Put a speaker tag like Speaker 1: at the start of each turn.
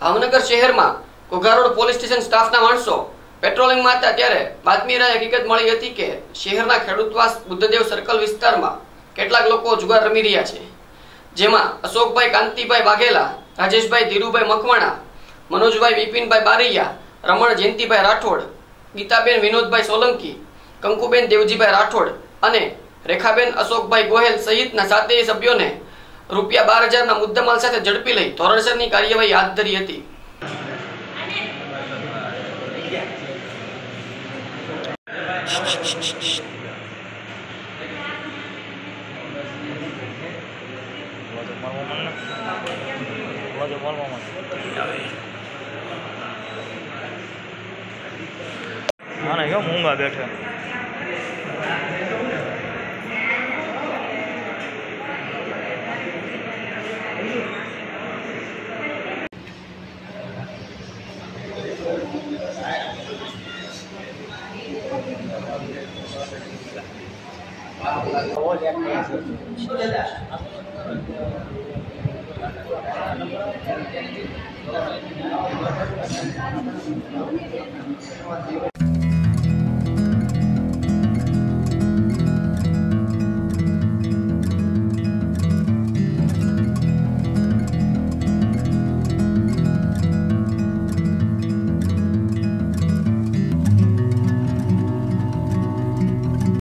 Speaker 1: ભાવનગર શહેરમાં Ghogha Road police station સ્ટાફના માણસો પેટ્રોલિંગમાં હતા ત્યારે બાતમીરાએ હકીકત મળી હતી કે શહેરના ખેડૂતવાસ બુદ્ધદેવ સર્કલ વિસ્તારમાં કેટલાક લોકો જુગાર રમી રહ્યા છે, જેમાં અશોકભાઈ કાંતિભાઈ વાઘેલા, રાજેશભાઈ ધીરુભાઈ મકવાણા, મનોજભાઈ વિપિનભાઈ બારૈયા, રમણ જયંતિભાઈ રાઠોડ, ગીતાબેન વિનોદભાઈ સોલંકી, કંકુબેન દેવજીભાઈ રાઠોડ અને રેખાબેન અશોકભાઈ ગોહેલ સહિતના 7 સભ્યોને ₹12,000ના મુદ્દામાલ સાથે ઝડપી લઈ ધોરણસરની કાર્યવાહી હાથ ધરી હતી।
Speaker 2: हाँ ना क्या मूंगा बैठे
Speaker 3: वो